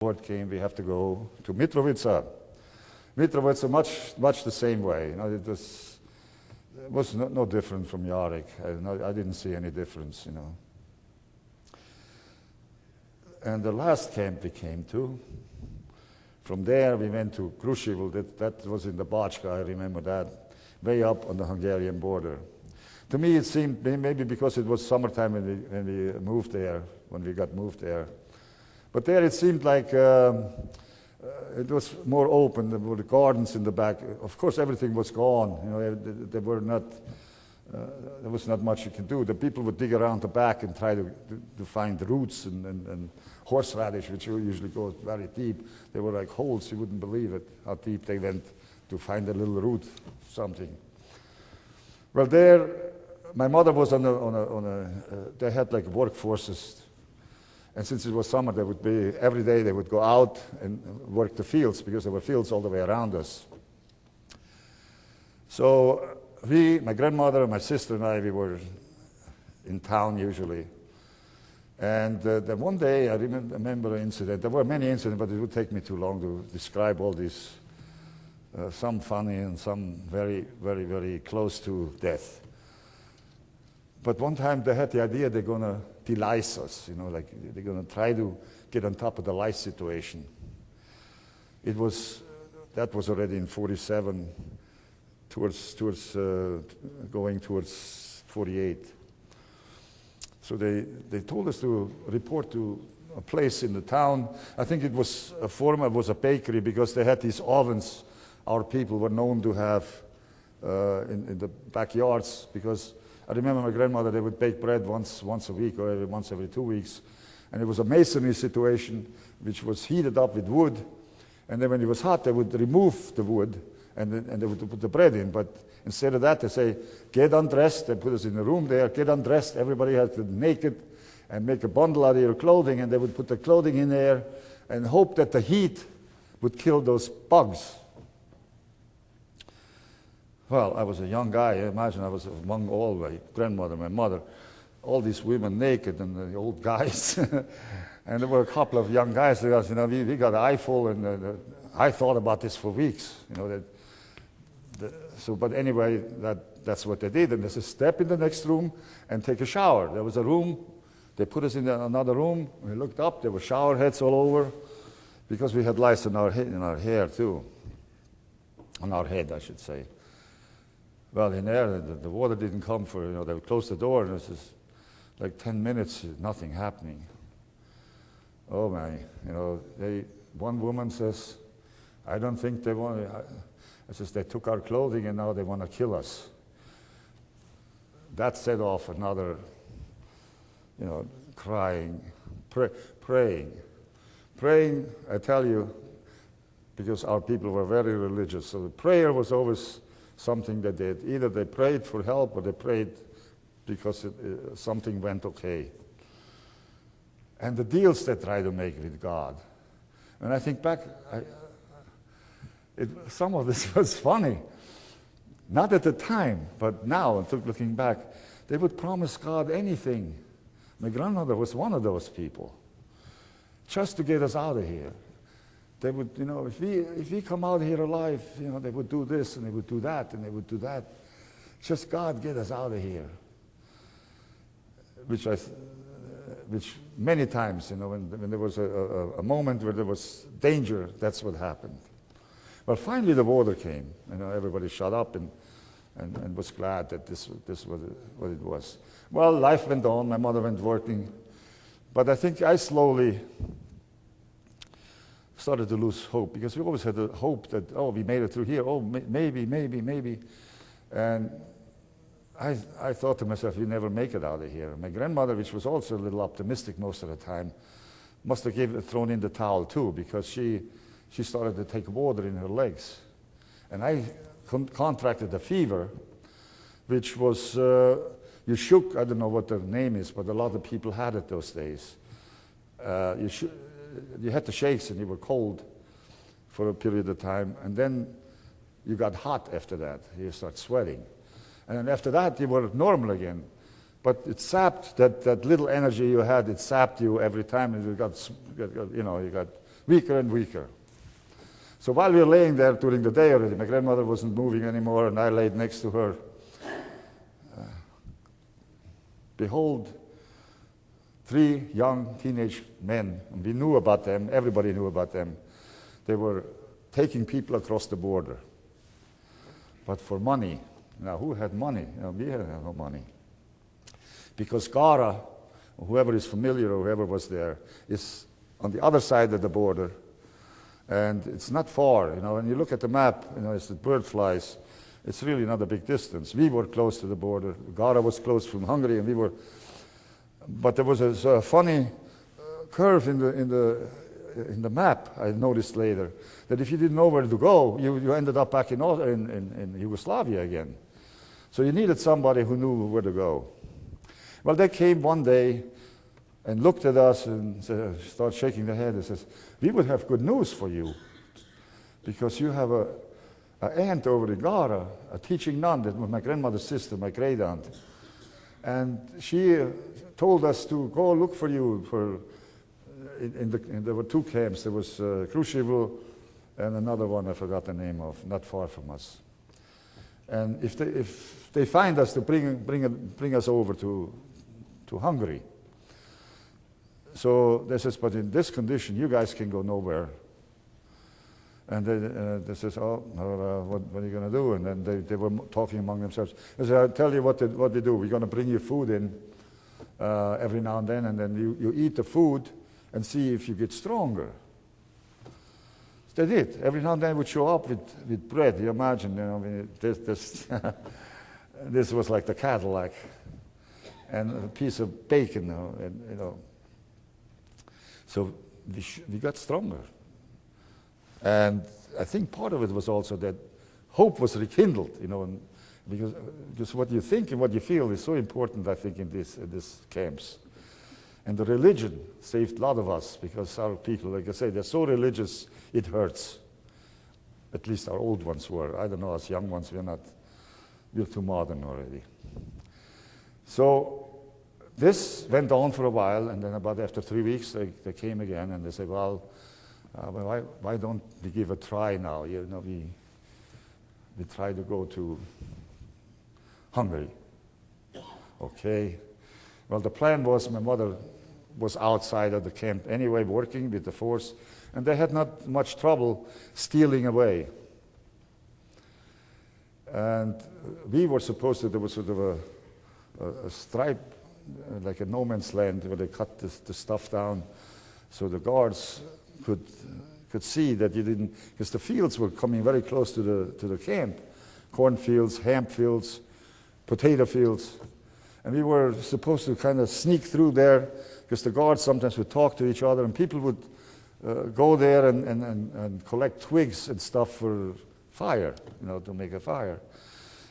Board came, we have to go to Mitrovica. Mitrovica, much the same way. You know, it was no different from Yarek. I didn't see any difference, you know. And the last camp we came to, from there we went to Kruševo. That was in the Bačka, I remember that, way up on the Hungarian border. To me it seemed, maybe because it was summertime when we moved there, when we got moved there. But there it seemed like it was more open. There were the gardens in the back. Of course, everything was gone. You know, there was not much you can do. The people would dig around the back and try to find roots and horseradish, which usually goes very deep. They were like holes. You wouldn't believe it, how deep they went to find a little root, something. Well, there, my mother was they had like workforces. And since it was summer, they would be, every day they would go out and work the fields, because there were fields all the way around us. So my grandmother, my sister and I, we were in town usually. And the one day, I remember an incident. There were many incidents, but it would take me too long to describe all these, some funny and some very, very, very close to death. But one time they had the idea they're going to de-lice us, you know, like they're going to try to get on top of the lice situation. That was already in 47, going towards 48. So they told us to report to a place in the town. I think it was a bakery, because they had these ovens our people were known to have in the backyards, because I remember my grandmother, they would bake bread once a week or once every 2 weeks. And it was a masonry situation which was heated up with wood. And then when it was hot, they would remove the wood and they would put the bread in. But instead of that, they say, get undressed. They put us in a room there, get undressed. Everybody had to be naked and make a bundle out of your clothing. And they would put the clothing in there and hope that the heat would kill those bugs. Well, I was a young guy. Imagine I was among all my grandmother, my mother, all these women naked and the old guys. And there were a couple of young guys. You know, we got an eyeful, and I thought about this for weeks. You know, but anyway, that's what they did. And they said, step in the next room and take a shower. There was a room. They put us in another room. We looked up. There were shower heads all over, because we had lice in our hair too, on our head, I should say. Well, in there, the water didn't come for, you know, they would close the door, and it was like 10 minutes, nothing happening. Oh my, you know, one woman says, I don't think they want to, I says, they took our clothing and now they want to kill us. That set off another, you know, crying, praying. Praying, I tell you, because our people were very religious, so the prayer was always something that either they prayed for help or they prayed because something went okay. And the deals they try to make with God. And I think back, some of this was funny. Not at the time, but now, looking back, they would promise God anything. My grandmother was one of those people, just to get us out of here. They would, you know, if we come out here alive, you know, they would do this and they would do that and they would do that. Just God, get us out of here. Which many times, you know, when there was a moment where there was danger, that's what happened. But finally the water came. You know, everybody shut up and was glad that this was what it was. Well, life went on. My mother went working. But I think I slowly started to lose hope, because we always had the hope that, oh, we made it through here, oh, maybe. And I thought to myself, we never make it out of here. My grandmother, which was also a little optimistic most of the time, must have thrown in the towel too, because she started to take water in her legs. And I contracted a fever, which was, you shook, I don't know what the name is, but a lot of people had it those days. You had the shakes and you were cold for a period of time, and then you got hot after that. You start sweating. And then after that, you were normal again. But it sapped that little energy you had, it sapped you every time, and you got weaker and weaker. So while we were laying there during the day already, my grandmother wasn't moving anymore, and I laid next to her. Behold, 3 young teenage men, and we knew about them, everybody knew about them. They were taking people across the border, but for money. Now, who had money? We had no money. Because Gara, whoever is familiar or whoever was there, is on the other side of the border, and it's not far. When you look at the map, as the bird flies, it's really not a big distance. We were close to the border. Gara was close from Hungary, and we were. But there was a funny curve in the map. I noticed later that if you didn't know where to go, you ended up back in Yugoslavia again. So you needed somebody who knew where to go. Well, they came one day and looked at us and started shaking their head and says, "We would have good news for you, because you have an aunt over in Gara, a teaching nun that was my grandmother's sister, my great aunt. And she told us to go look for you there were 2 camps. There was Kruševo and another one I forgot the name of, not far from us. And if they find us, to bring us over to Hungary." So they says, "But in this condition, you guys can go nowhere." And they says, "Oh, what are you going to do?" And then they were talking among themselves. They said, "I'll tell you what we do. We're going to bring you food in every now and then you eat the food and see if you get stronger." So they did. Every now and then would show up with bread. You imagine, this was like the Cadillac, and a piece of bacon, So we got stronger. And I think part of it was also that hope was rekindled, because what you think and what you feel is so important, I think, in these camps. And the religion saved a lot of us, because our people, like I say, they're so religious, it hurts. At least our old ones were. I don't know, us young ones, we're too modern already. So this went on for a while, and then about after 3 weeks, they came again, and they said, well, why don't we give a try now? We try to go to Hungary. Okay. Well, the plan was, my mother was outside of the camp anyway, working with the force, and they had not much trouble stealing away. And we were supposed to, there was sort of a stripe, like a no man's land, where they cut the stuff down so the guards could see that you didn't, because the fields were coming very close to the camp, cornfields, hemp fields, potato fields, and we were supposed to kind of sneak through there, because the guards sometimes would talk to each other, and people would go there and collect twigs and stuff for fire, to make a fire.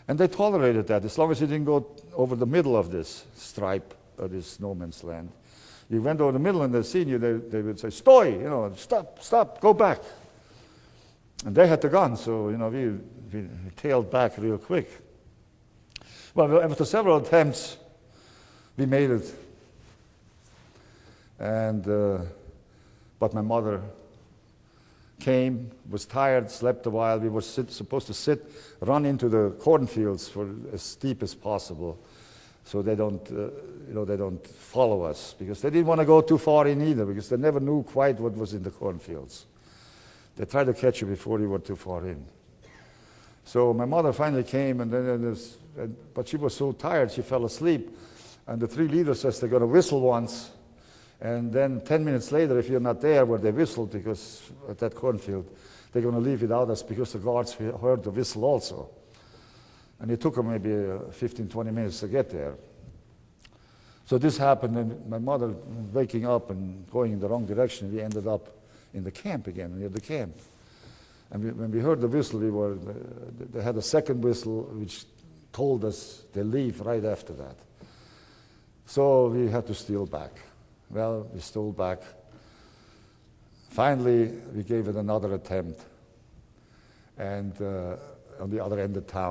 And they tolerated that as long as you didn't go over the middle of this stripe, this no man's land. You went over the middle and they seen you, they would say, "Stoi, stop, go back." And they had the gun, so we tailed back real quick. Well, after several attempts, we made it. And but my mother came, was tired, slept a while. We were supposed to run into the cornfields for as steep as possible, so they don't follow us, because they didn't want to go too far in either, because they never knew quite what was in the cornfields. They tried to catch you before you were too far in. So my mother finally came, but she was so tired she fell asleep. And the 3 leaders says they're going to whistle once, and then 10 minutes later, if you're not there where they whistled, because at that cornfield, they're going to leave without us, because the guards heard the whistle also. And it took them maybe 15, 20 minutes to get there. So this happened, and my mother waking up and going in the wrong direction, we ended up in the camp again, near the camp. And when we heard the whistle, they had a second whistle, which told us they leave right after that. So we had to steal back. Well, we stole back. Finally, we gave it another attempt, and on the other end of town.